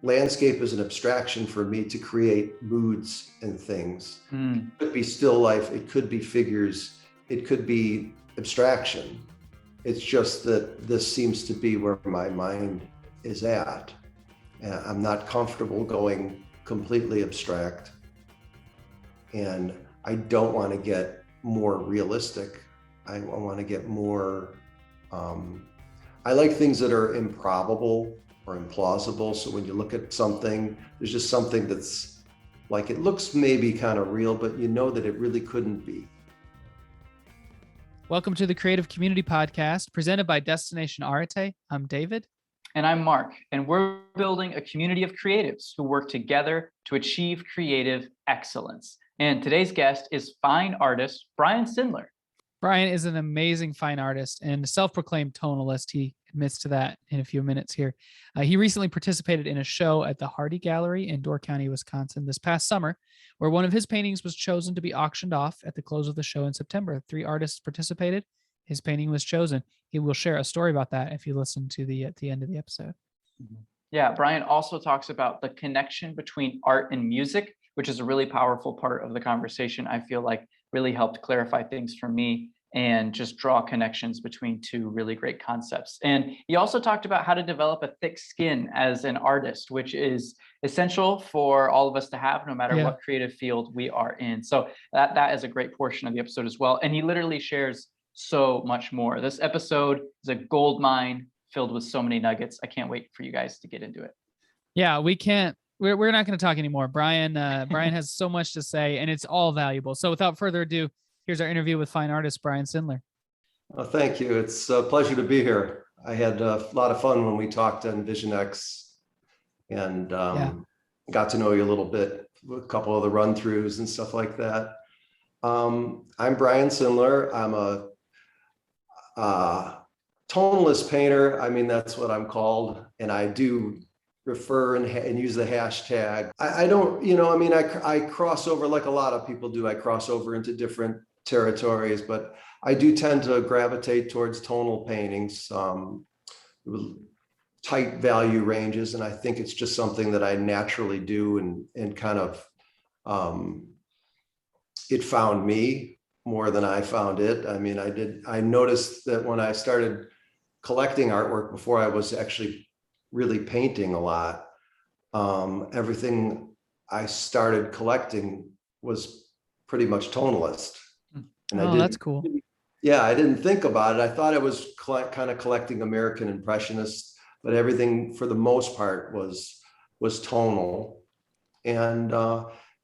landscape is an abstraction for me to create moods and things. It could be still life, it could be figures, it could be abstraction. It's just that this seems to be where my mind is at. I'm not comfortable going completely abstract, and I don't want to get more realistic. I want to get more, I like things that are improbable or implausible. So when you look at something, there's just something that's like, it looks maybe kind of real, but you know that it really couldn't be. Welcome to the Creative Community Podcast presented by Destination Arete. I'm David. And I'm Mark, and we're building a community of creatives who work together to achieve creative excellence. And today's guest is fine artist Brian Sindler. Brian is an amazing fine artist and a self-proclaimed tonalist. He admits to that in a few minutes here. He recently participated in a show at the Hardy Gallery in Door County, Wisconsin this past summer, where one of his paintings was chosen to be auctioned off at the close of the show in September. 3 artists participated. His painting was chosen. He will share a story about that if you listen to the at the end of the episode. Yeah, Brian also talks about the connection between art and music, which is a really powerful part of the conversation. I feel like really helped clarify things for me and just draw connections between 2 really great concepts. And he also talked about how to develop a thick skin as an artist, which is essential for all of us to have no matter what creative field we are in. So that is a great portion of the episode as well. And he literally shares so much more. This episode is a gold mine filled with so many nuggets. I can't wait for you guys to get into it. Yeah, we're not going to talk anymore. Brian has so much to say, and it's all valuable. So without further ado, here's our interview with fine artist Brian Sindler. Well, thank you. It's a pleasure to be here. I had a lot of fun when we talked on Vision X, and got to know you a little bit with a couple of the run-throughs and stuff like that. I'm Brian Sindler. I'm a tonalist painter. I mean, that's what I'm called. And I do refer and use the hashtag. I don't, I cross over like a lot of people do. I cross over into different territories, but I do tend to gravitate towards tonal paintings, with tight value ranges. And I think it's just something that I naturally do and kind of, it found me more than I found it. I mean, I noticed that when I started collecting artwork before I was actually really painting a lot, everything I started collecting was pretty much tonalist. And that's cool. Yeah, I didn't think about it. I thought I was kind of collecting American Impressionists, but everything for the most part was tonal. And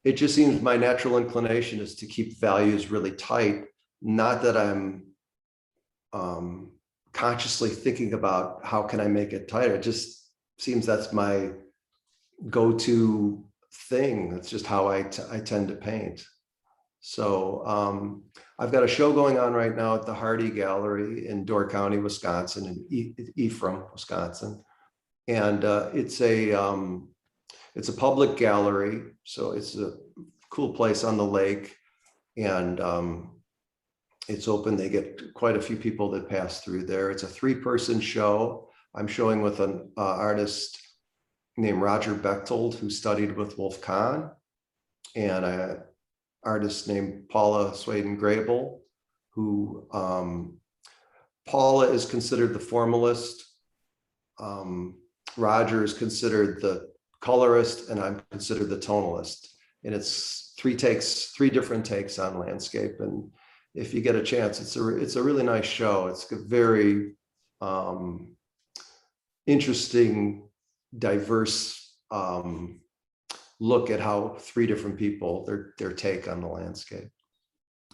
it just seems my natural inclination is to keep values really tight. Not that I'm consciously thinking about how can I make it tighter. It just seems that's my go-to thing. That's just how I tend to paint. So I've got a show going on right now at the Hardy Gallery in Door County, Wisconsin, in Ephraim, Wisconsin. And it's a public gallery, so it's a cool place on the lake, and it's open. They get quite a few people that pass through there. It's a 3-person show. I'm showing with an artist named Roger Bechtold, who studied with Wolf Kahn, and an artist named Paula Swaden-Grable, who Paula is considered the formalist. Roger is considered the colorist, and I'm considered the tonalist. And it's 3 different takes on landscape. And if you get a chance, it's a really nice show. It's a very interesting, diverse look at how 3 different people, their take on the landscape.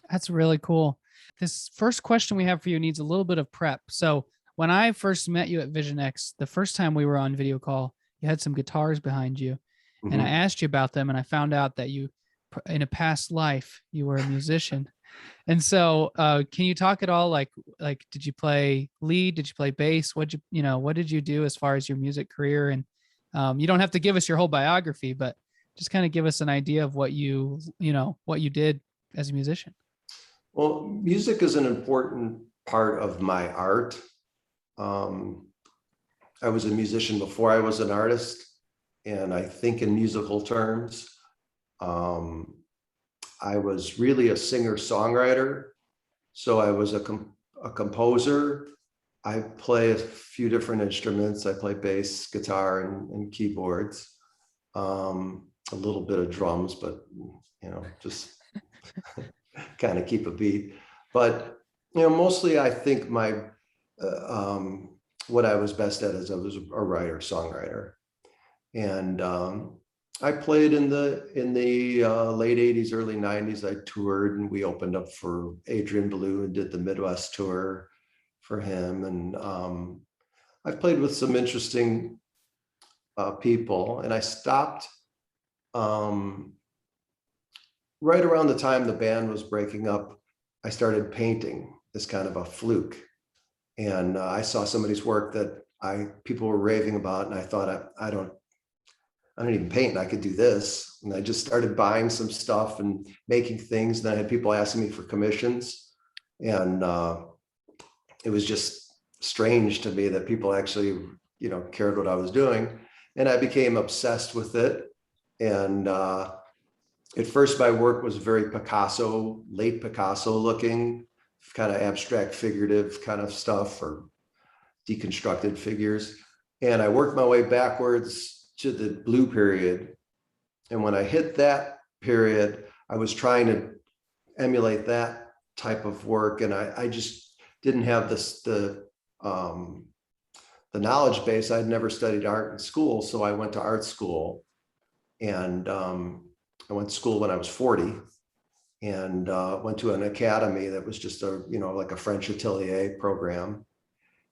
That's really cool. This first question we have for you needs a little bit of prep. So when I first met you at Vision X, the first time we were on video call, you had some guitars behind you, and I asked you about them, and I found out that you, in a past life, you were a musician. And so, can you talk at all? Like, did you play lead? Did you play bass? What did you do as far as your music career? And you don't have to give us your whole biography, but just kind of give us an idea of what you did as a musician. Well, music is an important part of my art. I was a musician before I was an artist. and I think in musical terms. I was really a singer-songwriter, so I was a composer. I play a few different instruments. I play bass, guitar, and keyboards. A little bit of drums, but just kind of keep a beat. But mostly I think my what I was best at is I was a writer, songwriter, and I played in the late 80s, early 90s. I toured, and we opened up for Adrian Belew and did the Midwest tour for him. And I've played with some interesting people, and I stopped right around the time the band was breaking up. I started painting as kind of a fluke, and I saw somebody's work that people were raving about, and I thought, I don't even paint, I could do this. And I just started buying some stuff and making things. And I had people asking me for commissions. And it was just strange to me that people actually, cared what I was doing. And I became obsessed with it. And at first my work was very Picasso, late Picasso looking, kind of abstract, figurative kind of stuff, or deconstructed figures. And I worked my way backwards to the blue period. And when I hit that period, I was trying to emulate that type of work. And I just didn't have the knowledge base. I'd never studied art in school. So I went to art school, and I went to school when I was 40, and went to an academy that was just like a French atelier program.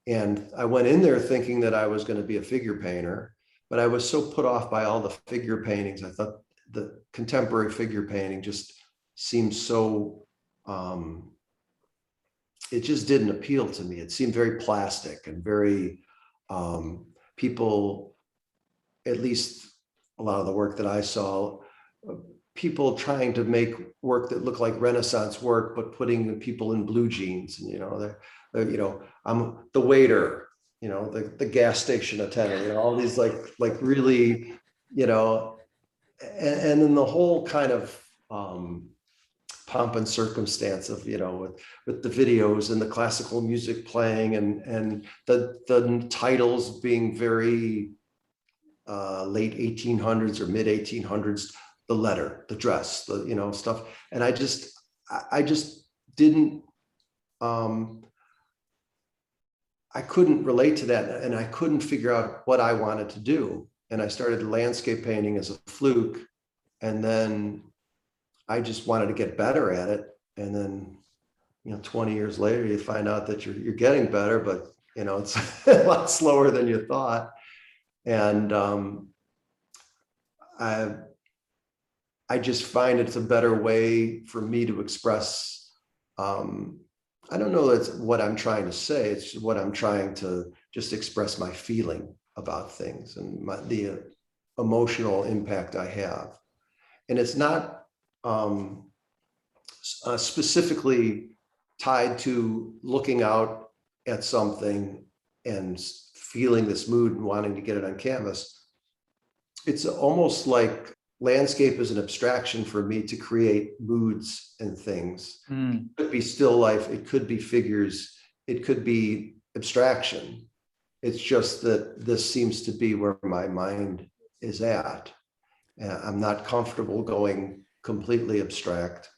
And I went in there thinking that I was going to be a figure painter. But I was so put off by all the figure paintings. I thought the contemporary figure painting just seemed so, it just didn't appeal to me. It seemed very plastic and very, people, at least a lot of the work that I saw, people trying to make work that looked like Renaissance work, but putting people in blue jeans. And, I'm the waiter, the gas station attendant, all these like really, and then the whole kind of pomp and circumstance of, with the videos and the classical music playing, and the titles being very late 1800s or mid 1800s, the letter, the dress, the, stuff. And I just didn't, I couldn't relate to that, and I couldn't figure out what I wanted to do. And I started landscape painting as a fluke, and then I just wanted to get better at it. And then, 20 years later, you find out that you're getting better, but it's a lot slower than you thought. And I just find it's a better way for me to express. I don't know that's what I'm trying to say. It's what I'm trying to just express my feeling about things and the emotional impact I have. And it's not specifically tied to looking out at something and feeling this mood and wanting to get it on canvas. It's almost like landscape is an abstraction for me to create moods and things. It could be still life, it could be figures, it could be abstraction. It's just that this seems to be where my mind is at. I'm not comfortable going completely abstract,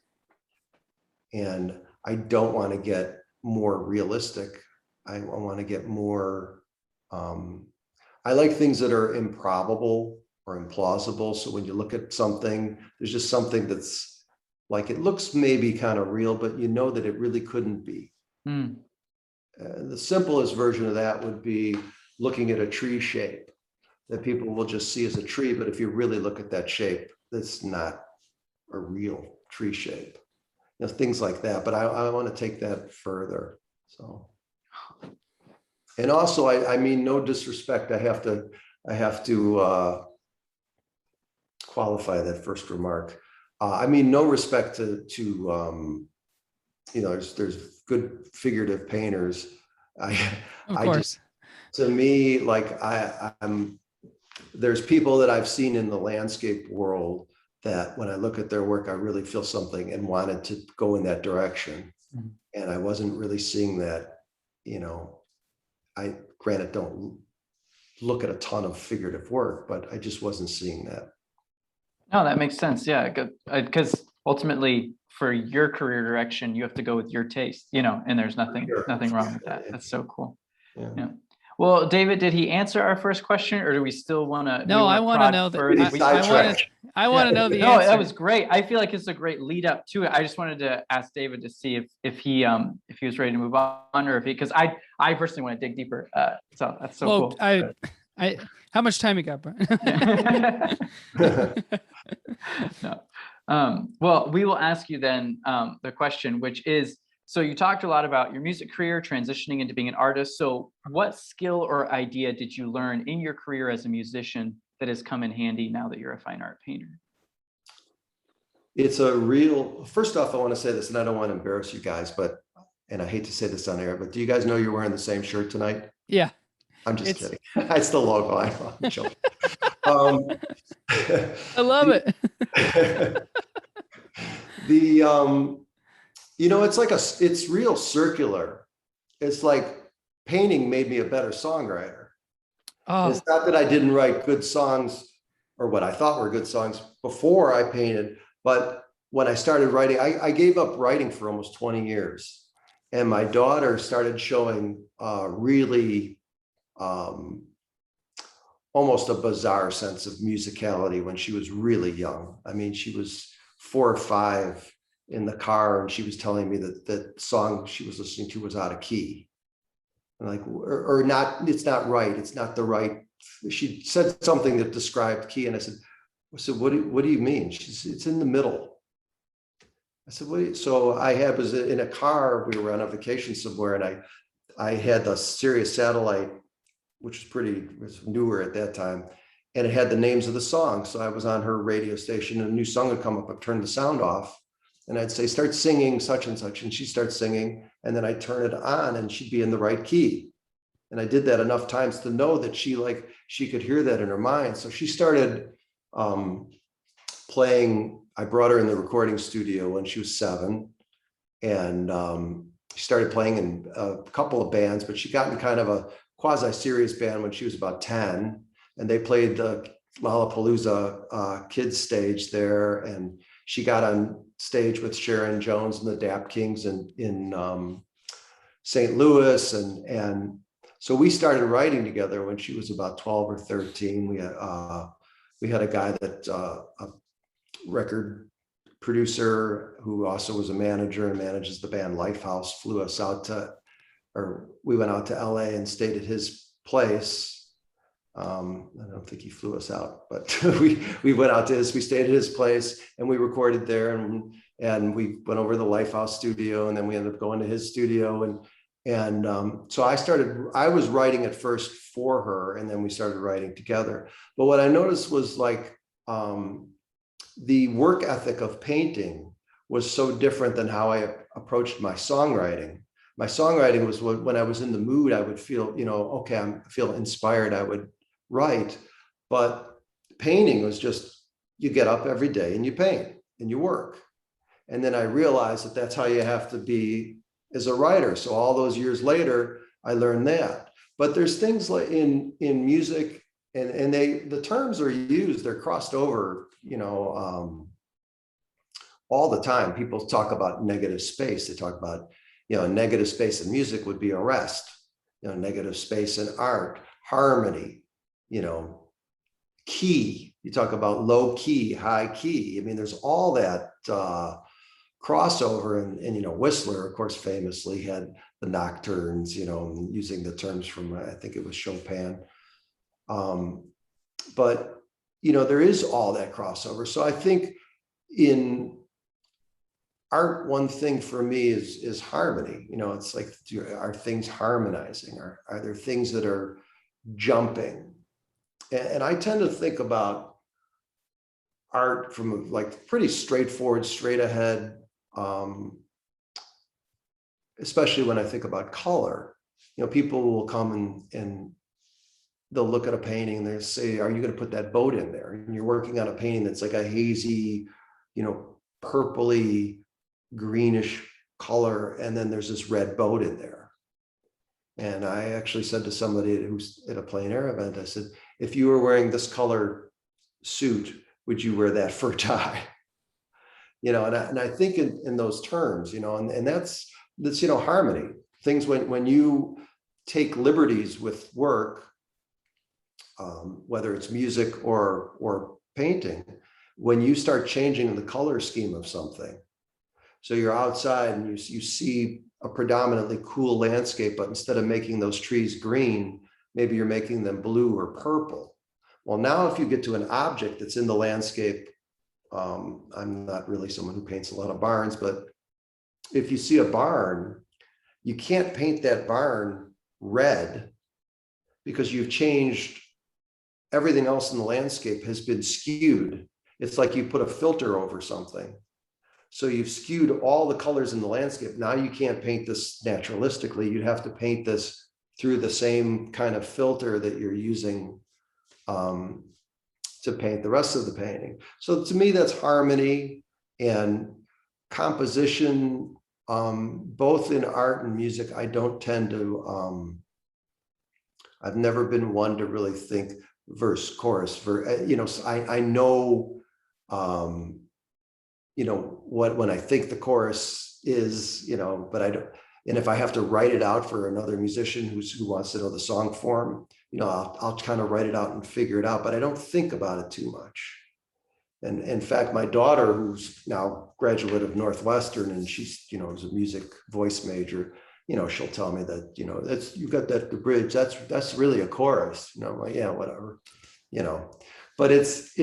and I don't want to get more realistic. I want to get more, I like things that are improbable or implausible. So when you look at something, there's just something that's like, it looks maybe kind of real, but that it really couldn't be. The simplest version of that would be looking at a tree shape that people will just see as a tree. But if you really look at that shape, that's not a real tree shape. Things like that. But I want to take that further. So, and also, I mean, no disrespect. I have to qualify that first remark. I mean, no respect to there's good figurative painters. Of course. To me, like I'm there's people that I've seen in the landscape world that when I look at their work, I really feel something and wanted to go in that direction. Mhm. And I wasn't really seeing that, I granted don't look at a ton of figurative work, but I just wasn't seeing that. No, that makes sense. Yeah, because ultimately for your career direction, you have to go with your taste, and there's nothing wrong with that. That's so cool. Yeah. Yeah. Well, David, did he answer our first question, or do we still want to? No, I want to know that. I want to know the No, answer. that was great. I feel like it's a great lead up to it. I just wanted to ask David to see if he was ready to move on, or because I personally want to dig deeper. So that's so cool. I how much time you got, Brian? No. Well, we will ask you then the question, which is, so you talked a lot about your music career, transitioning into being an artist. So what skill or idea did you learn in your career as a musician that has come in handy now that you're a fine art painter? First off, I want to say this, and I don't want to embarrass you guys, and I hate to say this on air, but do you guys know you're wearing the same shirt tonight? Yeah. I'm just kidding. It's the logo. I'm joking. I love it. It's real circular. It's like painting made me a better songwriter. Oh. It's not that I didn't write good songs or what I thought were good songs before I painted, but when I started writing, I gave up writing for almost 20 years. And my daughter started showing really almost a bizarre sense of musicality when she was really young. I mean, she was 4 or 5 in the car, and she was telling me that the song she was listening to was out of key. And like, or not, it's not right. It's not the right. She said something that described key. And I said, what do you mean? She said, it's in the middle. I said, what? So I was in a car, we were on a vacation somewhere, and I had the Sirius satellite, which was newer at that time. And it had the names of the songs. So I was on her radio station and a new song would come up. I'd turn the sound off and I'd say, start singing such and such. And she'd start singing. And then I'd turn it on and she'd be in the right key. And I did that enough times to know that she could hear that in her mind. So she started playing. I brought her in the recording studio when she was 7. And she started playing in a couple of bands, but she got in kind of a quasi-serious band when she was about 10. And they played the Lollapalooza kids stage there. And she got on stage with Sharon Jones and the Dap Kings in St. Louis. And so we started writing together when she was about 12 or 13. We had a guy that a record producer who also was a manager and manages the band Lifehouse flew us out we went out to LA and stayed at his place. I don't think he flew us out, but we went out to we stayed at his place and we recorded there, and we went over to the Lifehouse studio, and then we ended up going to his studio. And so I was writing at first for her, and then we started writing together. But what I noticed was the work ethic of painting was so different than how I approached my songwriting. My songwriting was when I was in the mood, I would feel, okay, I feel inspired, I would write. But painting was just, you get up every day and you paint and you work. And then I realized that that's how you have to be as a writer. So all those years later, I learned that. But there's things like in music, and the terms are used, they're crossed over, all the time. People talk about negative space. They talk about, negative space in music would be arrest, negative space in art, harmony, key. You talk about low key, high key. I mean, there's all that crossover, and Whistler, of course, famously had the nocturnes, using the terms from, I think it was Chopin. But, there is all that crossover. So I think in art, one thing for me is harmony. It's like, are things harmonizing? Are there things that are jumping? And I tend to think about art from pretty straightforward, straight ahead, especially when I think about color. People will come and they'll look at a painting and they'll say, are you going to put that boat in there? And you're working on a painting that's like a hazy, purpley, greenish color. And then there's this red boat in there. And I actually said to somebody who's at a plein air event, I said, if you were wearing this color suit, would you wear that fur tie? And I think in those terms, and that's harmony. Things when you take liberties with work, whether it's music or painting, when you start changing the color scheme of something. So you're outside and you see a predominantly cool landscape, but instead of making those trees green, maybe you're making them blue or purple. Well, now if you get to an object that's in the landscape, I'm not really someone who paints a lot of barns, but if you see a barn, you can't paint that barn red because you've changed everything else in the landscape has been skewed. It's like you put a filter over something. So you've skewed all the colors in the landscape. Now you can't paint this naturalistically. You'd have to paint this through the same kind of filter that you're using to paint the rest of the painting. So to me, that's harmony and composition, both in art and music. I don't tend to, I've never been one to really think verse, chorus, I know, what when I think the chorus is, but I don't, and if I have to write it out for another musician who wants to know the song form, I'll kind of write it out and figure it out, but I don't think about it too much. And in fact, my daughter, who's now graduate of Northwestern, and she's, is a music voice major, she'll tell me that, that's, you got that, the bridge, that's really a chorus. I'm like, yeah, whatever, but it's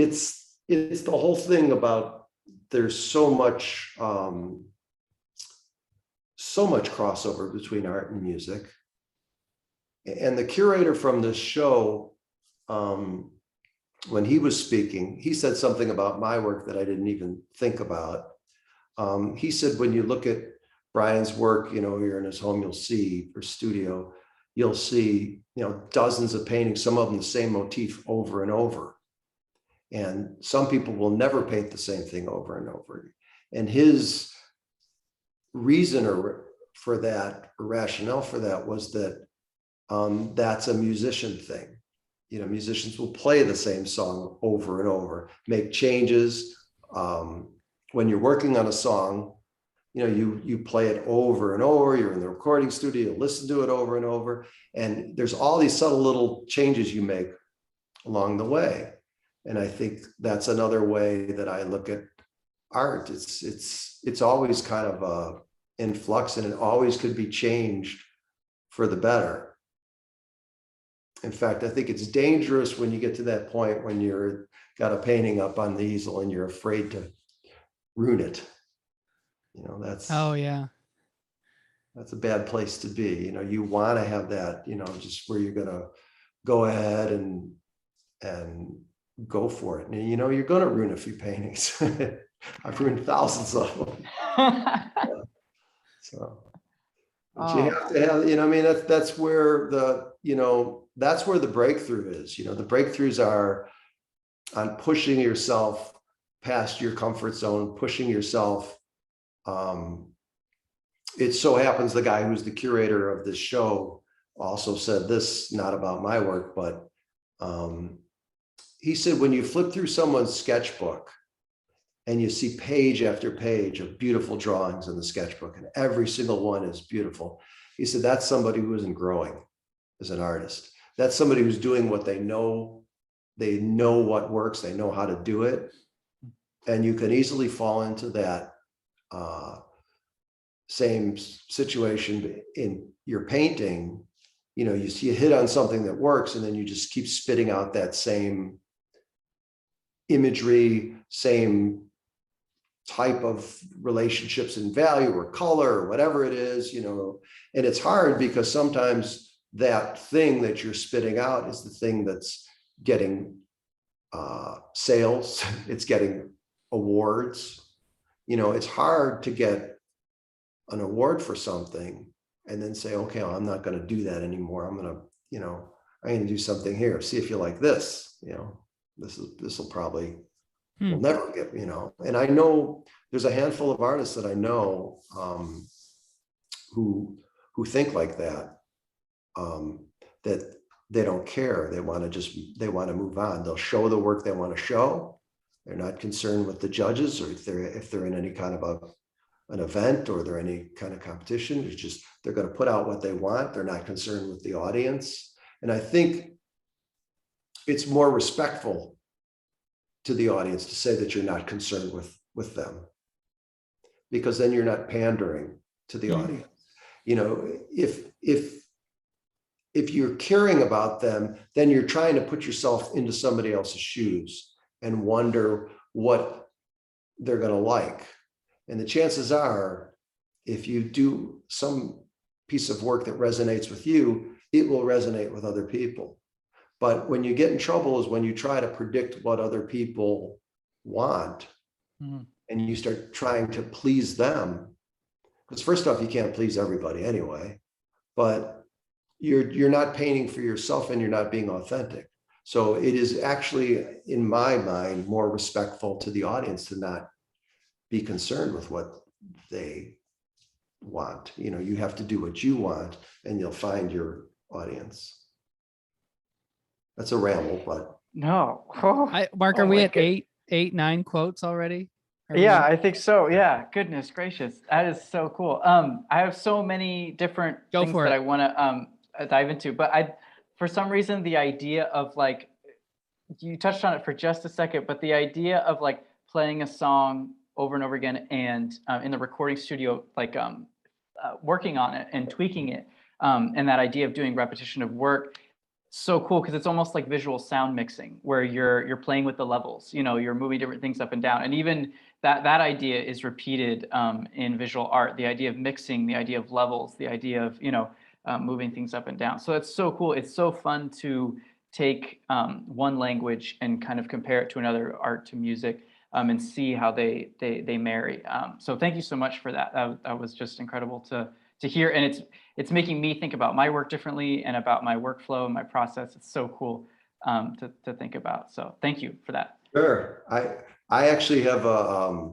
the whole thing about, there's so much crossover between art and music. And the curator from this show, when he was speaking, he said something about my work that I didn't even think about. He said, when you look at Brian's work, you're in his home, you'll see, or studio, you'll see, dozens of paintings, some of them the same motif over and over. And some people will never paint the same thing over and over. And his reason for that, or rationale for that, was that that's a musician thing. Musicians will play the same song over and over, make changes. When you're working on a song, you play it over and over. You're in the recording studio, you listen to it over and over. And there's all these subtle little changes you make along the way. And I think that's another way that I look at art. It's always kind of in flux, and it always could be changed for the better. In fact, I think it's dangerous when you get to that point when you're got a painting up on the easel and you're afraid to ruin it. That's, oh yeah, that's a bad place to be. You want to have that, just where you're gonna go ahead and go for it. And you're gonna ruin a few paintings. I've ruined thousands of them. So but you have to have, that's where that's where the breakthrough is. The breakthroughs are on pushing yourself past your comfort zone, pushing yourself. It so happens the guy who's the curator of this show also said this, not about my work, but he said, when you flip through someone's sketchbook and you see page after page of beautiful drawings in the sketchbook, and every single one is beautiful, he said, that's somebody who isn't growing as an artist. That's somebody who's doing what they know what works, they know how to do it. And you can easily fall into that same situation in your painting. You see a hit on something that works, and then you just keep spitting out that same imagery, same type of relationships and value or color or whatever it is, and it's hard because sometimes that thing that you're spitting out is the thing that's getting sales, it's getting awards. It's hard to get an award for something and then say, okay, I'm not going to do that anymore. I'm going to, I'm going to do something here. See if you like this. This will probably will never get, and I know there's a handful of artists that I know who think like that, that they don't care. They want to move on. They'll show the work they want to show. They're not concerned with the judges, or if they're in any kind of an event, or they're any kind of competition. It's just, they're going to put out what they want. They're not concerned with the audience. And I think it's more respectful to the audience to say that you're not concerned with them, because then you're not pandering to the audience. If you're caring about them, then you're trying to put yourself into somebody else's shoes and wonder what they're going to like. And the chances are, if you do some piece of work that resonates with you, it will resonate with other people. But when you get in trouble is when you try to predict what other people want, and you start trying to please them. Because first off, you can't please everybody anyway, but you're not painting for yourself, and you're not being authentic. So it is actually, in my mind, more respectful to the audience to not be concerned with what they want. You have to do what you want, and you'll find your audience. That's a ramble, but No. Mark, are we at 9 quotes already? Yeah, I think so. Yeah. Goodness gracious. That is so cool. I have so many different things that I want to dive into, but for some reason, the idea of like, you touched on it for just a second, but the idea of like playing a song over and over again, and in the recording studio, like working on it and tweaking it, and that idea of doing repetition of work, so cool, because it's almost like visual sound mixing, where you're playing with the levels. You're moving different things up and down, and even that idea is repeated in visual art. The idea of mixing, the idea of levels, the idea of moving things up and down. So it's so cool. It's so fun to take one language and kind of compare it to another, art to music, and see how they marry. So thank you so much for that. That was just incredible to hear, and it's making me think about my work differently and about my workflow and my process. It's so cool to think about. So thank you for that. Sure. I actually have a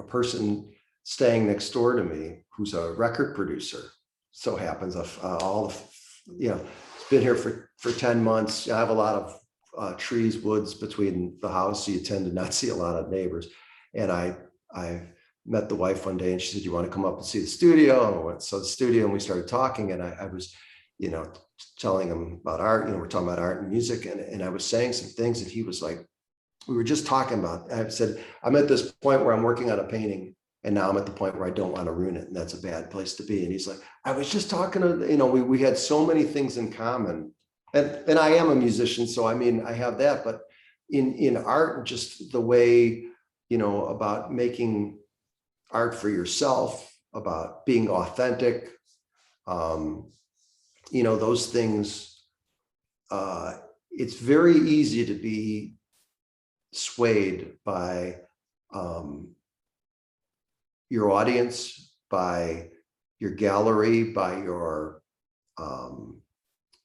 person staying next door to me who's a record producer. So happens it's been here for 10 months. I have a lot of trees, woods between the house, so you tend to not see a lot of neighbors. And I met the wife one day, and she said, "You want to come up and see the studio?" And I went, so the studio, and we started talking, and I was, telling him about art. We're talking about art and music, and I was saying some things, and he was like, we were just talking about, I said, I'm at this point where I'm working on a painting, and now I'm at the point where I don't want to ruin it, and that's a bad place to be. And he's like, I was just talking to, we had so many things in common, and I am a musician, so I mean, I have that, but in art, just the way, about making art for yourself, about being authentic, those things, it's very easy to be swayed by your audience, by your gallery, by your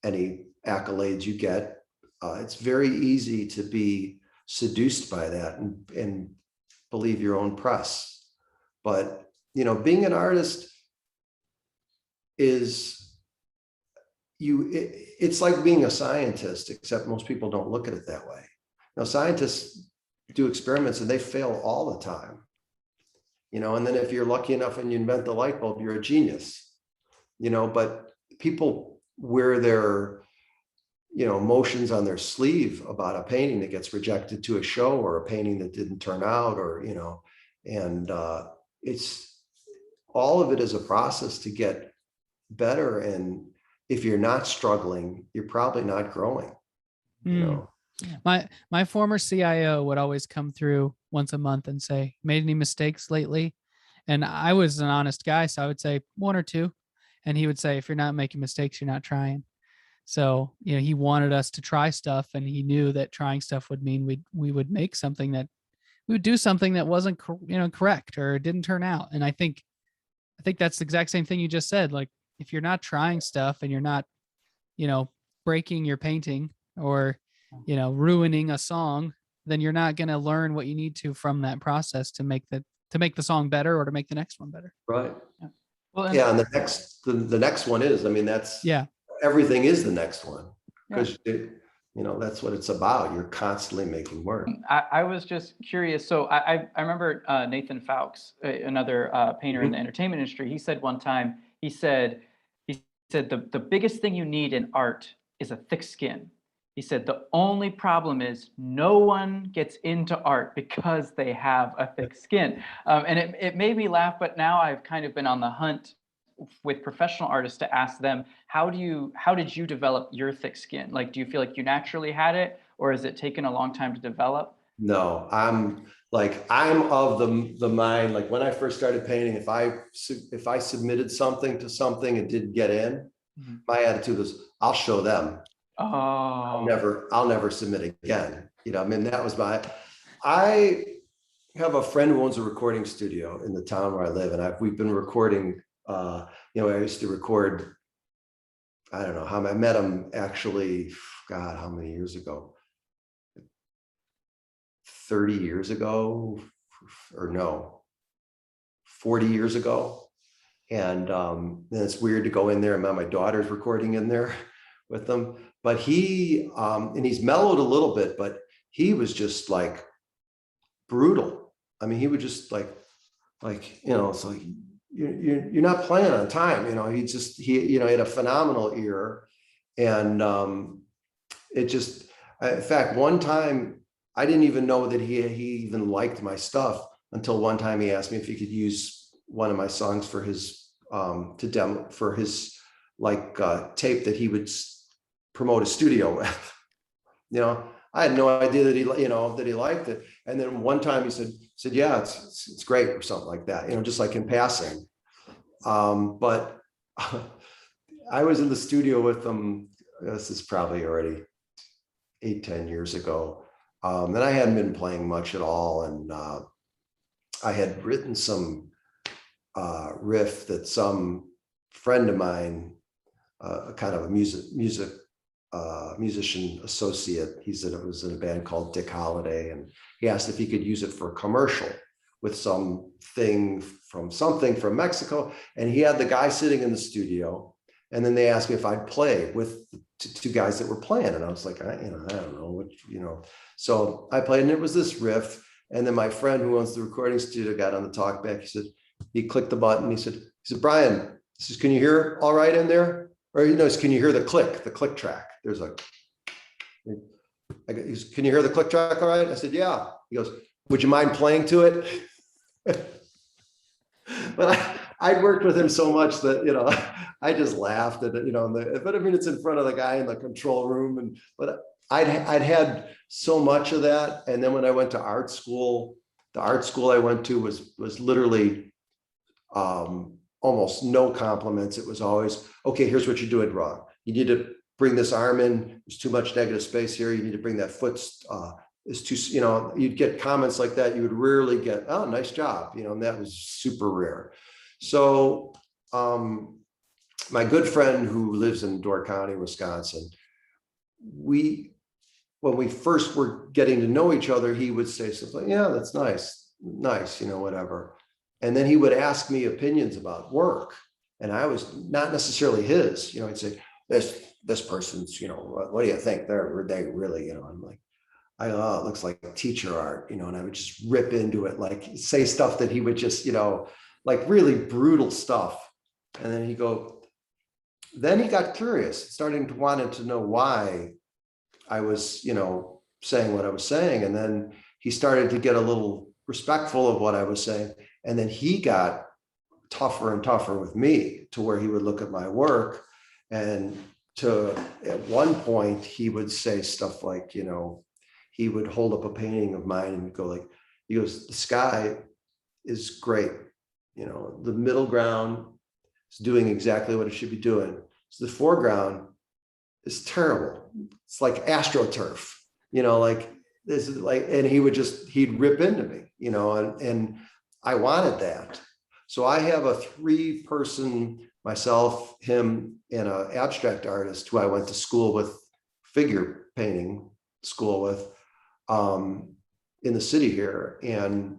any accolades you get. It's very easy to be seduced by that and believe your own press. But being an artist is it's like being a scientist, except most people don't look at it that way. Now, scientists do experiments and they fail all the time, and then if you're lucky enough and you invent the light bulb, you're a genius, but people wear their, emotions on their sleeve about a painting that gets rejected to a show, or a painting that didn't turn out, or, and it's all of it is a process to get better. And if you're not struggling, you're probably not growing, My former CIO would always come through once a month and say, "Made any mistakes lately?" And I was an honest guy, so I would say 1 or 2. And he would say, "If you're not making mistakes, you're not trying." So, he wanted us to try stuff, and he knew that trying stuff would mean we would make something that we would do something that wasn't, correct, or didn't turn out. And I think that's the exact same thing you just said. Like, if you're not trying stuff and you're not breaking your painting or, ruining a song, then you're not going to learn what you need to from that process to make the song better or to make the next one better. Right. Yeah. Well, Yeah. And the next one is, I mean, that's, Yeah. everything is the next one, Yeah. because that's what it's about. You're constantly making work. I was just curious. So I remember Nathan Fowkes, another painter in the entertainment industry. He said one time, he said the biggest thing you need in art is a thick skin. He said the only problem is no one gets into art because they have a thick skin. And it made me laugh, but now I've kind of been on the hunt with professional artists to ask them, how did you develop your thick skin? Like, do you feel like you naturally had it, or has it taken a long time to develop? No, I'm of the mind, like when I first started painting, if I submitted something to something and didn't get in, my attitude was, I'll show them. Oh, I'll never submit again. I mean, I have a friend who owns a recording studio in the town where I live, and we've been recording, I used to record, I don't know how I met him actually, God, how many years ago? 30 years ago, or no, 40 years ago. And then it's weird to go in there, and my daughter's recording in there with them. But and he's mellowed a little bit, but he was just like brutal. I mean, he would just like, it's like, you're not playing on time. He had a phenomenal ear. And in fact, one time I didn't even know that he even liked my stuff until one time he asked me if he could use one of my songs for his tape that he would promote a studio with. I had no idea that he liked it. And then one time he said, yeah, it's great, or something like that, just like in passing. But I was in the studio with him. This is probably already 8-10 years ago. And I hadn't been playing much at all. And I had written some riff that some friend of mine, kind of a musician associate, he said it was in a band called Dick Holiday, and he asked if he could use it for a commercial with something from Mexico. And he had the guy sitting in the studio, and then they asked me if I'd play with the two guys that were playing, and I was like, I don't know what, so I played, and it was this riff. And then my friend who owns the recording studio got on the talkback. He clicked the button. He said, Brian, can you hear all right in there? Or, can you hear the click track? There's can you hear the click track all right? I said, yeah. He goes, would you mind playing to it? But I'd worked with him so much that, I just laughed at it, but I mean, it's in front of the guy in the control room. But I'd had so much of that. And then when I went to art school, the art school I went to was literally almost no compliments. It was always, okay, here's what you're doing wrong. You need to bring this arm in. There's too much negative space here. You need to bring that foot, is too, you'd get comments like that. You would rarely get, oh, nice job. And that was super rare. So my good friend who lives in Door County, Wisconsin, when we first were getting to know each other, he would say something, yeah, that's nice, whatever. And then he would ask me opinions about work. And I was not necessarily his, he'd say, this person's, what do you think? They really, I'm like, it looks like teacher art, and I would just rip into it, like say stuff that he would just, like really brutal stuff. And then he got curious, starting to wanted to know why I was, saying what I was saying. And then he started to get a little respectful of what I was saying. And then he got tougher and tougher with me, to where he would look at my work, and at one point he would say stuff like, he would hold up a painting of mine and go like, he goes, the sky is great. The middle ground is doing exactly what it should be doing. So the foreground is terrible. It's like AstroTurf, like this is like, and he'd rip into me, and I wanted that. So I have a 3-person myself, him, and an abstract artist who I went to school with, figure painting school with, in the city here. And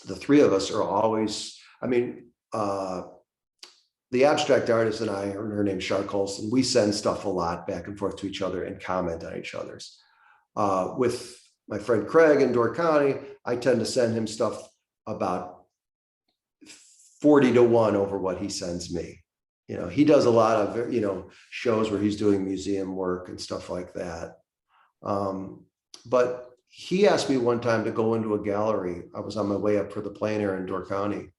the three of us are always, I mean, the abstract artist and I, her name's Char Colson, we send stuff a lot back and forth to each other and comment on each other's. With my friend Craig in Door County, I tend to send him stuff about 40 to 1 over what he sends me. You know, he does a lot of, you know, shows where he's doing museum work and stuff like that. But he asked me one time to go into a gallery. I was on my way up for the plein air in Door County.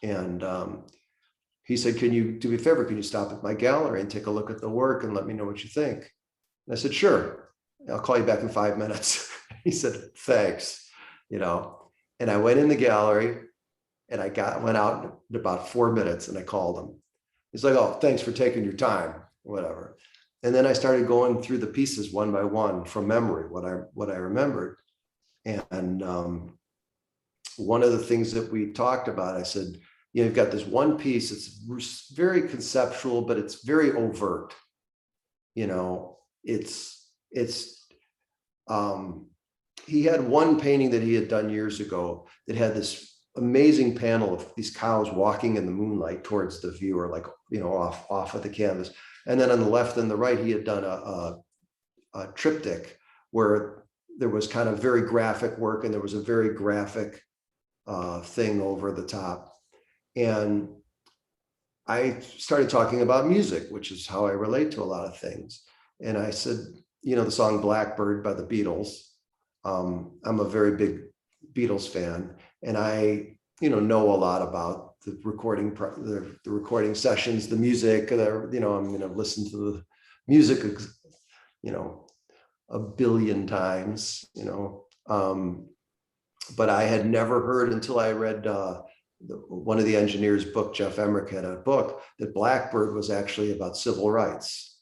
And he said, can you do me a favor? Can you stop at my gallery and take a look at the work and let me know what you think? And I said, sure, I'll call you back in 5 minutes. He said, thanks, you know. And I went in the gallery and went out in about 4 minutes and I called him. He's like, oh, thanks for taking your time, whatever. And then I started going through the pieces one by one from memory, what I remembered. And one of the things that we talked about, I said, you know, you've got this one piece, it's very conceptual, but it's very overt. You know, he had one painting that he had done years ago that had this amazing panel of these cows walking in the moonlight towards the viewer, like, you know, off of the canvas. And then on the left and the right, he had done a triptych where there was kind of very graphic work and there was a very graphic thing over the top. And I started talking about music, which is how I relate to a lot of things. And I said, you know, the song Blackbird by the Beatles. I'm a very big Beatles fan. And I, you know a lot about the recording, the recording sessions, the music, you know, I'm going to listen to the music, you know, a billion times, you know. But I had never heard until I read one of the engineers' book, Jeff Emmerich had a book that Blackbird was actually about civil rights.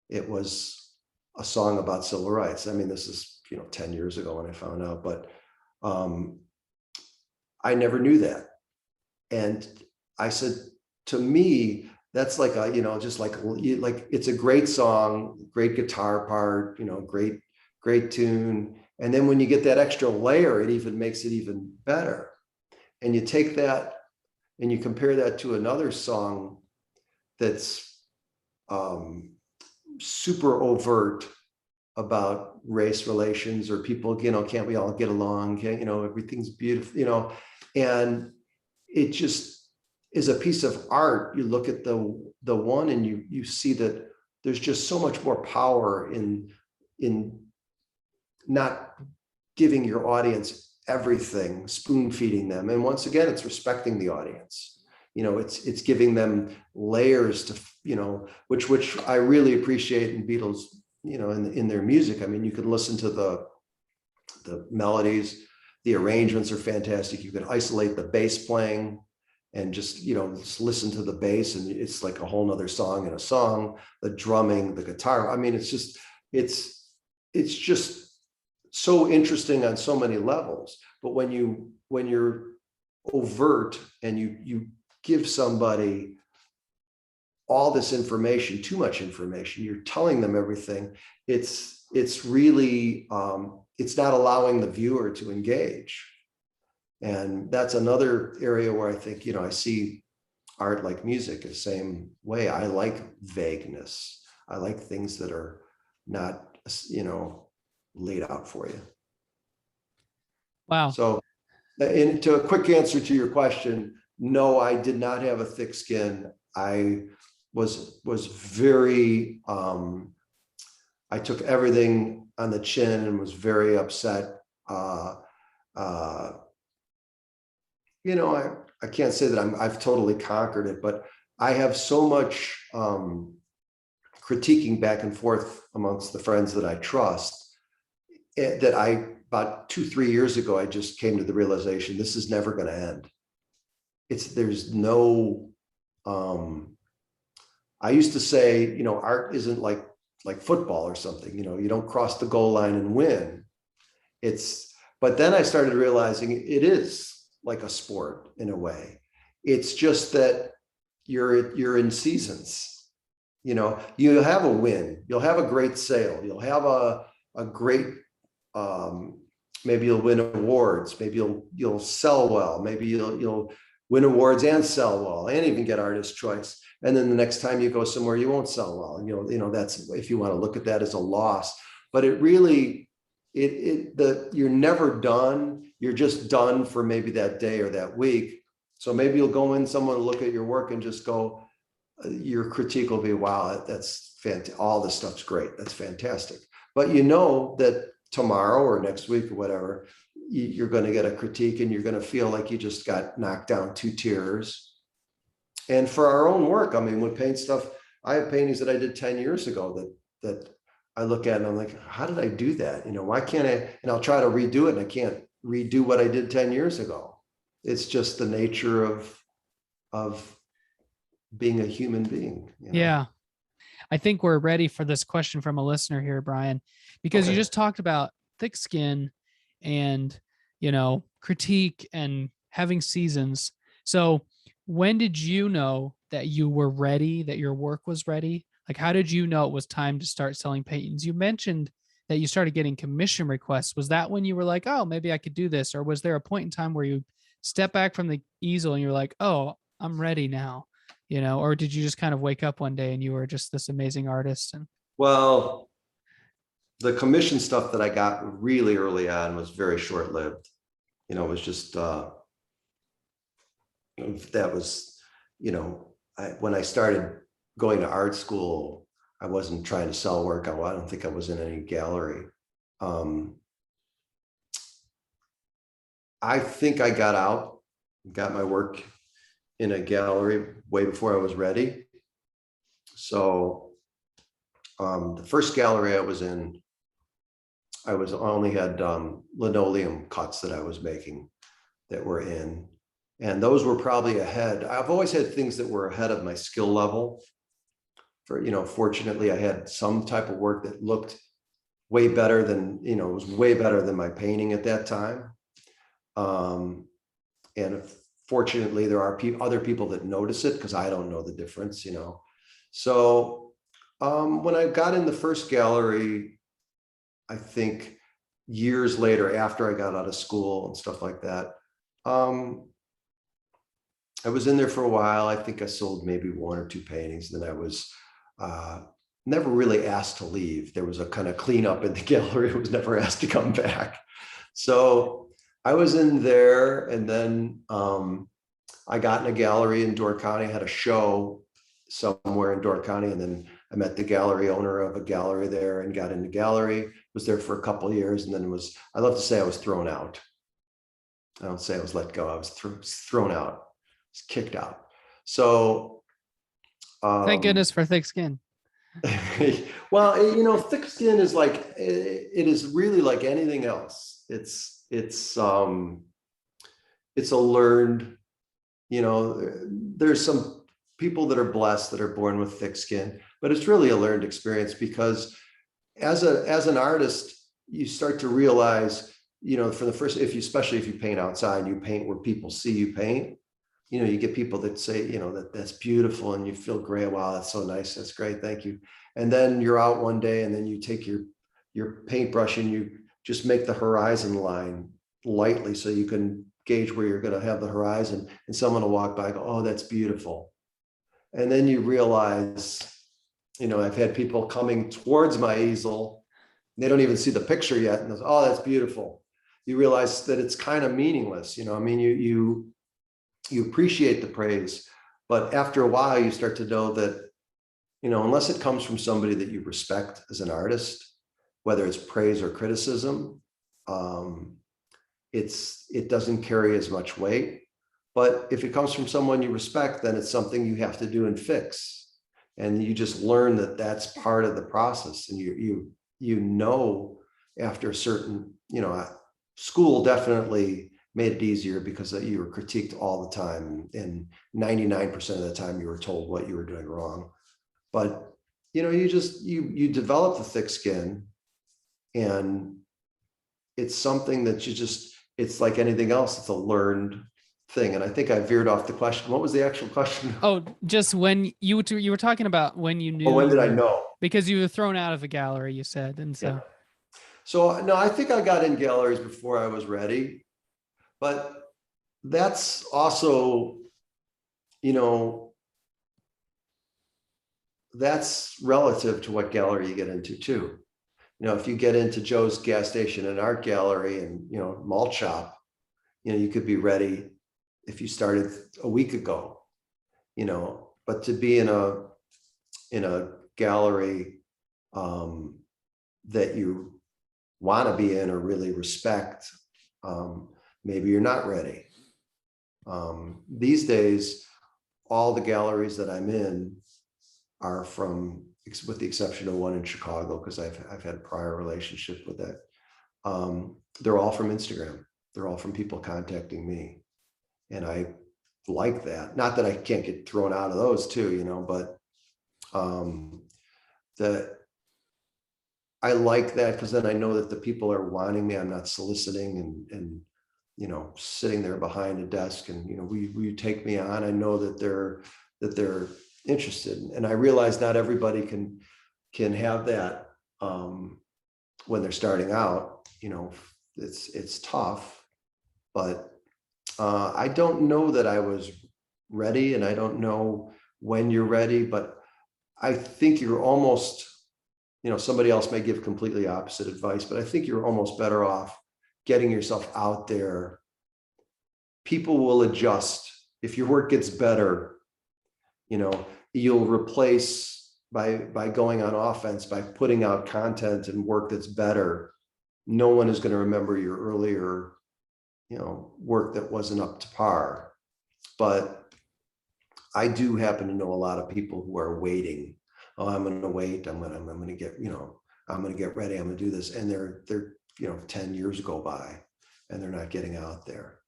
It was a song about civil rights. I mean, this is, you know, 10 years ago when I found out, but I never knew that. And I said, to me, that's like a, you know, just like it's a great song, great guitar part, you know, great tune. And then when you get that extra layer, it even makes it even better. And you take that and you compare that to another song that's super overt about race relations or people, you know, can't we all get along? Can't, you know, everything's beautiful, you know, and it just is a piece of art. You look at the one and you see that there's just so much more power in not giving your audience everything, spoon feeding them. And once again, it's respecting the audience. You know, it's giving them layers to, you know, which I really appreciate in Beatles, you know, in their music. I mean, you can listen to the melodies, the arrangements are fantastic. You can isolate the bass playing and just, you know, just listen to the bass and it's like a whole nother song in a song, the drumming, the guitar. I mean, it's just so interesting on so many levels. But when you're overt and you give somebody all this information, too much information, you're telling them everything, it's really it's not allowing the viewer to engage. And that's another area where I think, you know, I see art like music the same way. I like vagueness. I like things that are not, you know, laid out for you. Wow. So, and to a quick answer to your question, no, I did not have a thick skin. I was very, I took everything on the chin and was very upset. You know, I can't say that I've totally conquered it, but I have so much critiquing back and forth amongst the friends that I trust that about 2-3 years ago, I just came to the realization this is never going to end. There's no, I used to say, you know, art isn't like football or something, you know, you don't cross the goal line and win. But then I started realizing it is like a sport in a way. It's just that you're in seasons. You know, you have a win, you'll have a great sale, you'll have a great, maybe you'll win awards, maybe you'll sell well, maybe you'll win awards and sell well, and even get artist choice. And then the next time you go somewhere, you won't sell well. And that's, if you want to look at that as a loss. But it really, you're never done. You're just done for maybe that day or that week. So maybe you'll go in, someone will look at your work and just go, your critique will be, wow, that's fantastic. All this stuff's great. That's fantastic. But you know that tomorrow or next week or whatever, you're going to get a critique and you're going to feel like you just got knocked down 2 tiers. And for our own work, I mean, with paint stuff, I have paintings that I did 10 years ago that I look at and I'm like, how did I do that? Why can't I? And I'll try to redo it and I can't redo what I did 10 years ago. It's just the nature of being a human being. Yeah. I think we're ready for this question from a listener here, Brian, because you just talked about thick skin and, critique and having seasons. So when did you know that you were ready, that your work was ready? Like, how did you know it was time to start selling paintings? You mentioned that you started getting commission requests. Was that when you were like, oh, maybe I could do this? Or was there a point in time where you step back from the easel and you're like, oh, I'm ready now? Or did you just kind of wake up one day and you were just this amazing artist? Well, the commission stuff that I got really early on was very short-lived. It was just, that was, when I started going to art school, I wasn't trying to sell work. I don't think I was in any gallery. I think I got my work in a gallery way before I was ready. So the first gallery I was in, I only had linoleum cuts that I was making that were in. And those were probably ahead. I've always had things that were ahead of my skill level. Fortunately, I had some type of work that looked way better than, it was way better than my painting at that time. And fortunately, there are other people that notice it because I don't know the difference, So when I got in the first gallery, I think years later, after I got out of school and stuff like that, I was in there for a while. I think I sold maybe 1 or 2 paintings. Then I was never really asked to leave. There was a kind of cleanup in the gallery. I was never asked to come back. So I was in there, and then I got in a gallery in Door County, had a show somewhere in Door County, and then I met the gallery owner of a gallery there and got into gallery, was there for a couple of years, and then I love to say I was thrown out. I don't say I was let go. I was thrown out, was kicked out. So thank goodness for thick skin. Well, thick skin is like, it is really like anything else. It's a learned, there's some people that are blessed that are born with thick skin, but it's really a learned experience because as an artist, you start to realize, for the first, especially if you paint outside, you paint where people see you paint, you get people that say, that's beautiful, and you feel great. Wow, that's so nice. That's great. Thank you. And then you're out one day and then you take your paintbrush and you just make the horizon line lightly so you can gauge where you're going to have the horizon, and someone will walk by and go, oh, that's beautiful. And then you realize, I've had people coming towards my easel, they don't even see the picture yet, and oh, that's beautiful. You realize that it's kind of meaningless. You appreciate the praise, but after a while you start to know that, unless it comes from somebody that you respect as an artist, whether it's praise or criticism, it doesn't carry as much weight. But if it comes from someone you respect, then it's something you have to do and fix. And you just learn that that's part of the process. And after a certain, school definitely made it easier because you were critiqued all the time. And 99% of the time you were told what you were doing wrong. But, you develop the thick skin, and it's something that it's like anything else. It's a learned thing. And I think I veered off the question. What was the actual question? Oh, just when you were talking about when you knew. Oh, when you did I were- know? Because you were thrown out of a gallery, you said, and so. Yeah. So no, I think I got in galleries before I was ready, but that's also, you know, that's relative to what gallery you get into too. You know, if you get into Joe's gas station and art gallery and, you know, malt shop, you know, you could be ready if you started a week ago, you know, but to be in a gallery that you want to be in or really respect, maybe you're not ready. These days, all the galleries that I'm in are from, with the exception of one in Chicago, because I've had a prior relationship with that. They're all from Instagram. They're all from people contacting me. And I like that. Not that I can't get thrown out of those too, you know, but that I like that because then I know that the people are wanting me. I'm not soliciting and you know, sitting there behind a desk and, you know, will you take me on? I know that they're interested. And I realize not everybody can have that when they're starting out. You know, it's tough, but I don't know that I was ready, and I don't know when you're ready, but I think you're almost, you know, somebody else may give completely opposite advice, but I think you're almost better off getting yourself out there. People will adjust. If your work gets better, you know, you'll replace by going on offense, by putting out content and work that's better. No one is going to remember your earlier, you know, work that wasn't up to par. But I do happen to know a lot of people who are waiting. Oh, I'm going to wait. I'm going to get, you know, I'm going to get ready. I'm going to do this. And they're, you know, 10 years go by and they're not getting out there.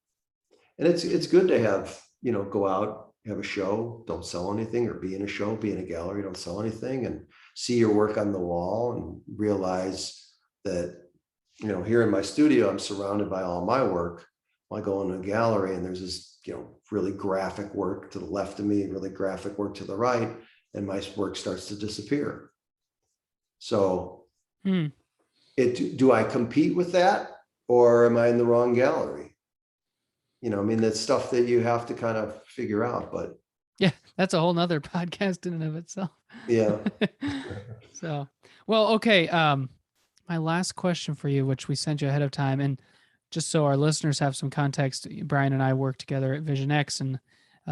And it's good to have, you know, go out, have a show, don't sell anything, or be in a show, be in a gallery, don't sell anything, and see your work on the wall and realize that, you know, here in my studio, I'm surrounded by all my work. I go into a gallery and there's this, you know, really graphic work to the left of me, really graphic work to the right, and my work starts to disappear. So do I compete with that, or am I in the wrong gallery? You know, I mean, that's stuff that you have to kind of figure out, but yeah, that's a whole nother podcast in and of itself. Yeah. So, well, okay. My last question for you, which we sent you ahead of time, and just so our listeners have some context, Brian and I worked together at Vision X, and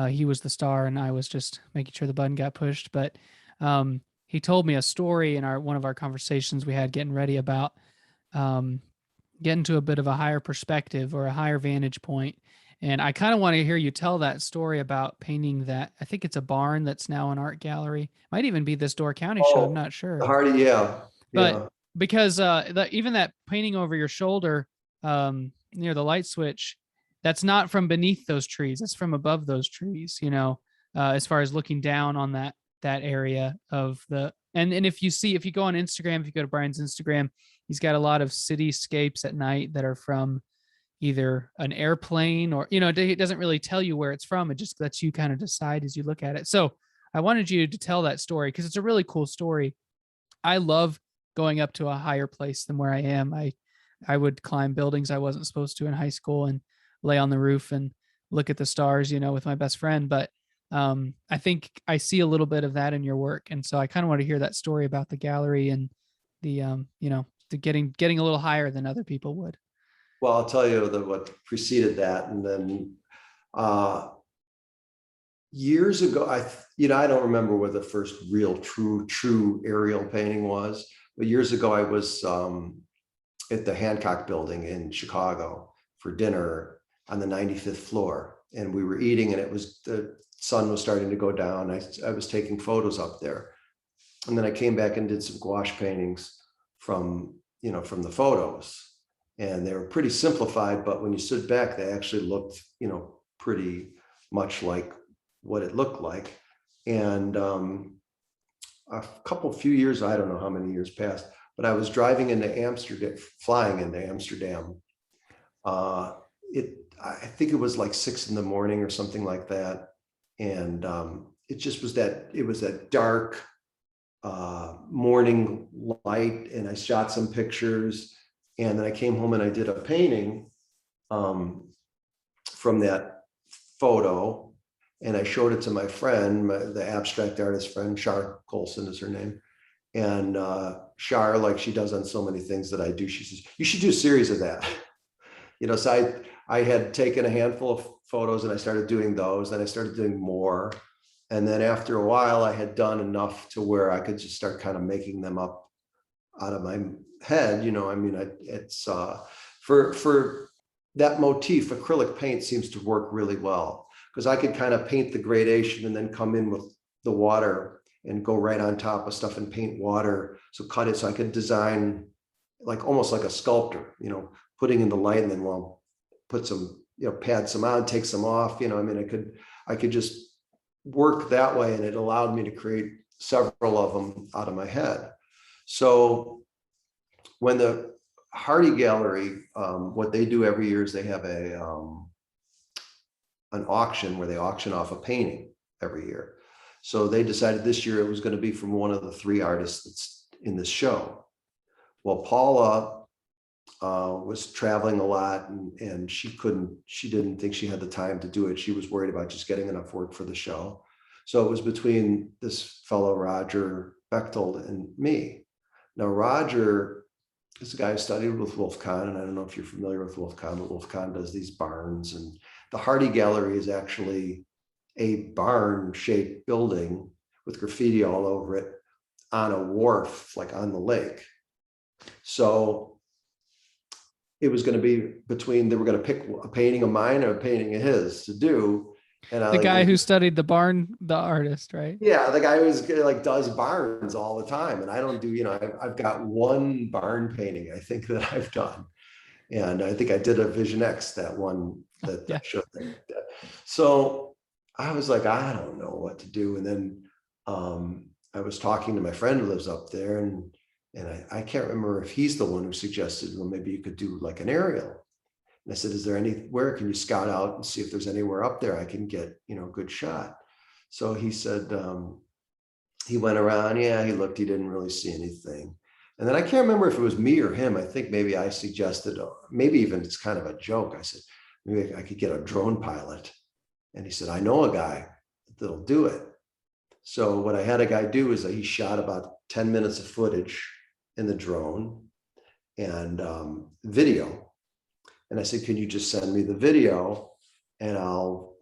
he was the star, and I was just making sure the button got pushed. But he told me a story in one of our conversations we had getting ready about getting to a bit of a higher perspective or a higher vantage point. And I kind of want to hear you tell that story about painting that. I think it's a barn that's now an art gallery. Might even be this Door County show. I'm not sure. Hardy, yeah. But because even that painting over your shoulder near the light switch, that's not from beneath those trees. It's from above those trees, you know, as far as looking down on that area of the, and if you go on Instagram, if you go to Brian's Instagram, he's got a lot of cityscapes at night that are from either an airplane or, you know, it doesn't really tell you where it's from. It just lets you kind of decide as you look at it. So I wanted you to tell that story because it's a really cool story. I love going up to a higher place than where I am. I would climb buildings I wasn't supposed to in high school and lay on the roof and look at the stars, you know, with my best friend. But I think I see a little bit of that in your work. And so I kind of want to hear that story about the gallery and the, you know, the getting a little higher than other people would. Well, I'll tell you what preceded that. And then years ago, I don't remember where the first real true aerial painting was, but years ago I was at the Hancock building in Chicago for dinner on the 95th floor. And we were eating, and the sun was starting to go down. I was taking photos up there. And then I came back and did some gouache paintings from the photos. And they were pretty simplified, but when you stood back, they actually looked, you know, pretty much like what it looked like. And few years, I don't know how many years passed, but I was flying into Amsterdam. I think it was like 6 a.m. or something like that. And it just was it was that dark morning light, and I shot some pictures, and then I came home and I did a painting from that photo, and I showed it to my friend, the abstract artist friend, Shar Colson is her name. And Shar, like she does on so many things that I do, she says, you should do a series of that. So I had taken a handful of photos and I started doing those, then I started doing more. And then after a while, I had done enough to where I could just start kind of making them up out of my head. I mean, it's for that motif, acrylic paint seems to work really well, because I could kind of paint the gradation and then come in with the water and go right on top of stuff and paint water. So cut it so I could design like almost like a sculptor, putting in the light and then put some, pad some on, take some off. I mean, I could just work that way, and it allowed me to create several of them out of my head. So when the Hardy Gallery, what they do every year is they have an auction where they auction off a painting every year. So they decided this year it was going to be from one of the 3 artists that's in this show. Well, Paula was traveling a lot, and she didn't think she had the time to do it. She was worried about just getting enough work for the show. So it was between this fellow, Roger Bechtold, and me. Now, Roger is a guy who studied with Wolf Kahn, and I don't know if you're familiar with Wolf Kahn, but Wolf Kahn does these barns, and the Hardy Gallery is actually a barn-shaped building with graffiti all over it on a wharf, like on the lake. So it was going to be they were going to pick a painting of mine or a painting of his to do. And the guy who studied the barn, the artist, right? Yeah, the guy who's like does barns all the time. And I don't do, I've got one barn painting I think that I've done. And I think I did a Vision X, that one that Yeah. showed that. So I was like, I don't know what to do. And then I was talking to my friend who lives up there, and I can't remember if he's the one who suggested, well, maybe you could do like an aerial. And I said, is there anywhere, can you scout out and see if there's anywhere up there I can get, a good shot? So he said, he went around, yeah, he looked, he didn't really see anything. And then I can't remember if it was me or him. I think maybe I suggested, maybe even it's kind of a joke. I said, maybe I could get a drone pilot. And he said, I know a guy that'll do it. So what I had a guy do is he shot about 10 minutes of footage in the drone and video. And I said, can you just send me the video, and I'll,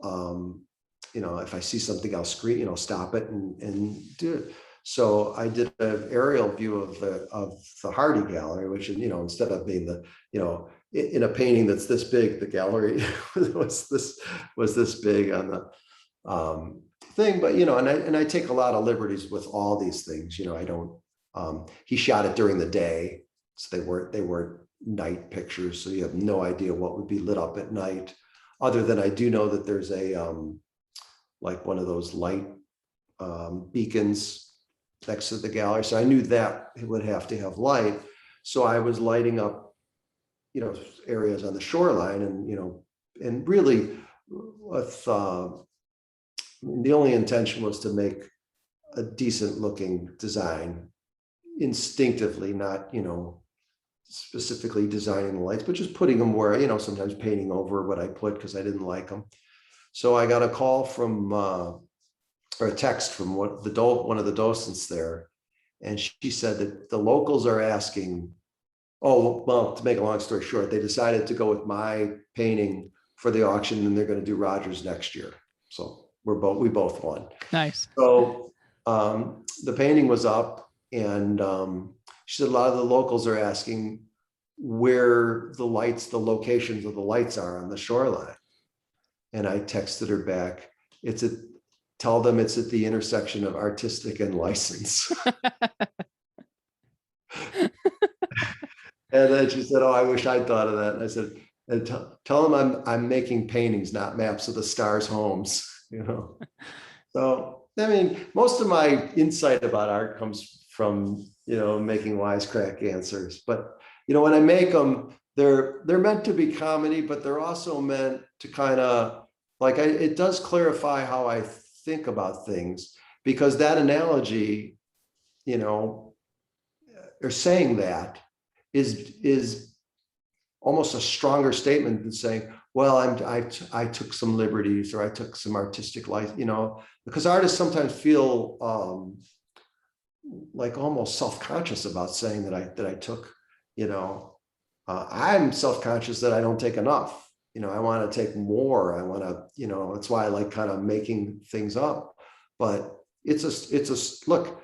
if I see something, I'll screen, stop it and do it. So I did an aerial view of the Hardy Gallery, which, instead of being in a painting that's this big, the gallery was this big on the thing. But, and I take a lot of liberties with all these things. I don't, he shot it during the day, so they weren't night pictures. So you have no idea what would be lit up at night, other than I do know that there's a, like one of those light beacons next to the gallery. So I knew that it would have to have light. So I was lighting up, areas on the shoreline, and, and really with, the only intention was to make a decent looking design instinctively, not, specifically designing the lights, but just putting them where, sometimes painting over what I put because I didn't like them. So I got a call from, or a text from one of the docents there. And she said that the locals are asking, oh, well, to make a long story short, they decided to go with my painting for the auction, and they're going to do Rogers next year. So we both won. Nice. So the painting was up, and she said a lot of the locals are asking where the locations of the lights are on the shoreline. And I texted her back, tell them it's at the intersection of artistic and license. And then she said, oh, I wish I'd thought of that. And I said, and tell them I'm making paintings, not maps of the stars' homes, So, I mean, most of my insight about art comes from, making wisecrack answers. But, when I make them, they're meant to be comedy, but they're also meant to kind of like, it does clarify how I think about things, because that analogy, you know, or saying that is almost a stronger statement than saying, well, I took some liberties, or I took some artistic life, you know, because artists sometimes feel like almost self-conscious about saying that I took, you know, I'm self-conscious that I don't take enough. You know, I want to take more. I want to, you know, that's why I like kind of making things up. But it's look,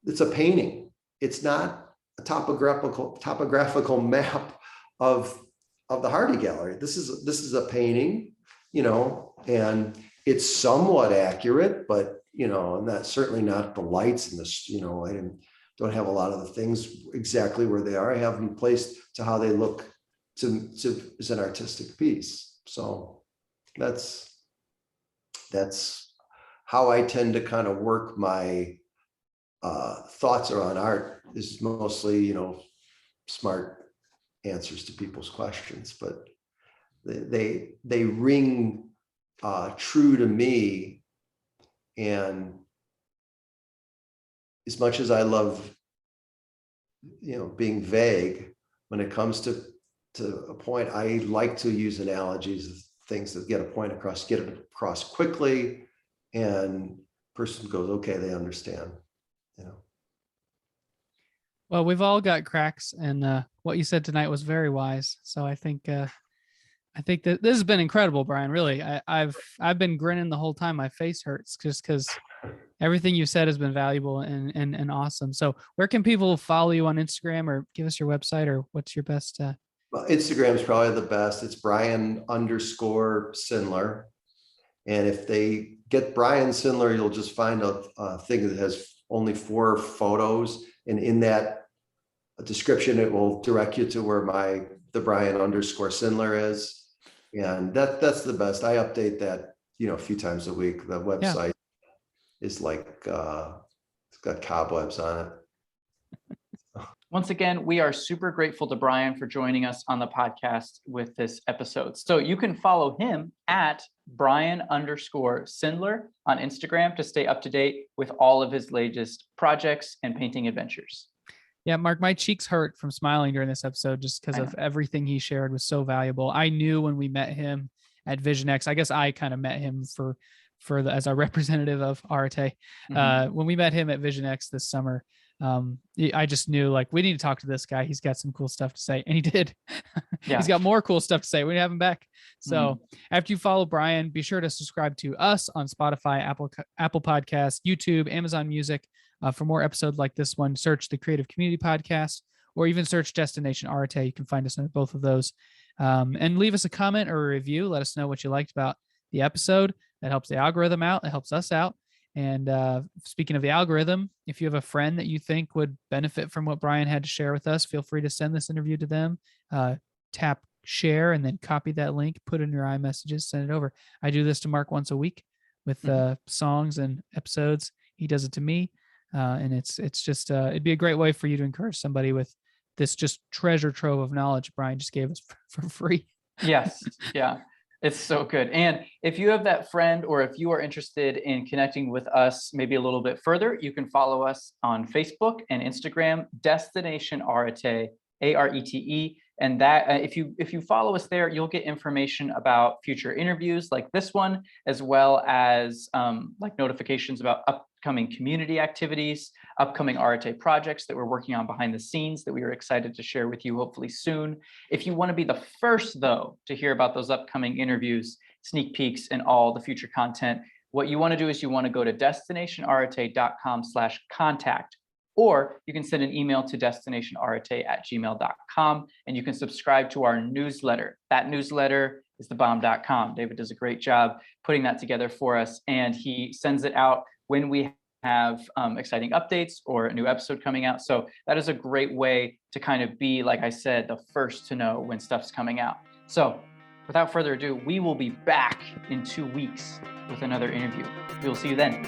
it's a painting. It's not a topographical map of the Hardy Gallery. This is a painting, you know, and it's somewhat accurate, but you know, and that's certainly not the lights in this, you know, don't have a lot of the things exactly where they are. I have them placed to how they look to as an artistic piece. So that's how I tend to kind of work my thoughts around art, is mostly, you know, smart answers to people's questions, but they ring true to me. And as much as I love, you know, being vague, when it comes to a point, I like to use analogies of things that get it across quickly, and person goes, okay, they understand, you know. Well, we've all got cracks, and what you said tonight was very wise. So I think that this has been incredible, Brian. Really, I've been grinning the whole time. My face hurts just because everything you said has been valuable and awesome. So where can people follow you on Instagram, or give us your website, or what's your best? Well, Instagram is probably the best. It's Brian_Sindler. And if they get Brian Sindler, you'll just find a thing that has only 4 photos. And in that description, it will direct you to where the Brian_Sindler is. And that's the best. I update that, you know, a few times a week. The website is like, it's got cobwebs on it. Once again, we are super grateful to Brian for joining us on the podcast with this episode. So you can follow him at Brian_Sindler on Instagram to stay up to date with all of his latest projects and painting adventures. Yeah, Mark, my cheeks hurt from smiling during this episode just because of everything he shared was so valuable. I knew when we met him at VisionX, I guess I kind of met him as a representative of Arte. When we met him at VisionX this summer, I just knew, like, we need to talk to this guy. He's got some cool stuff to say, and he did. Yeah. He's got more cool stuff to say. We have him back. So after you follow Brian, be sure to subscribe to us on Spotify, Apple Podcasts, YouTube, Amazon Music. For more episodes like this one, search the Creative Community Podcast, or even search Destination Arte. You can find us on both of those. And leave us a comment or a review. Let us know what you liked about the episode. That helps the algorithm out. It helps us out. And speaking of the algorithm, if you have a friend that you think would benefit from what Brian had to share with us, feel free to send this interview to them. Tap share and then copy that link, put it in your iMessages, send it over. I do this to Mark once a week with songs and episodes. He does it to me. And it's just, it'd be a great way for you to encourage somebody with this just treasure trove of knowledge Brian just gave us for free. Yes. Yeah. It's so good. And if you have that friend, or if you are interested in connecting with us maybe a little bit further, you can follow us on Facebook and Instagram, Destination Arete, ARETE. And that if you follow us there, you'll get information about future interviews like this one, as well as like notifications about upcoming community activities, upcoming Arete projects that we're working on behind the scenes that we are excited to share with you hopefully soon. If you want to be the first, though, to hear about those upcoming interviews, sneak peeks, and all the future content, what you want to do is you want to go to destinationarete.com/contact. Or you can send an email to destinationarete@gmail.com, and you can subscribe to our newsletter. That newsletter is thebomb.com. David does a great job putting that together for us, and he sends it out when we have exciting updates or a new episode coming out. So that is a great way to kind of be, like I said, the first to know when stuff's coming out. So without further ado, we will be back in 2 weeks with another interview. We will see you then.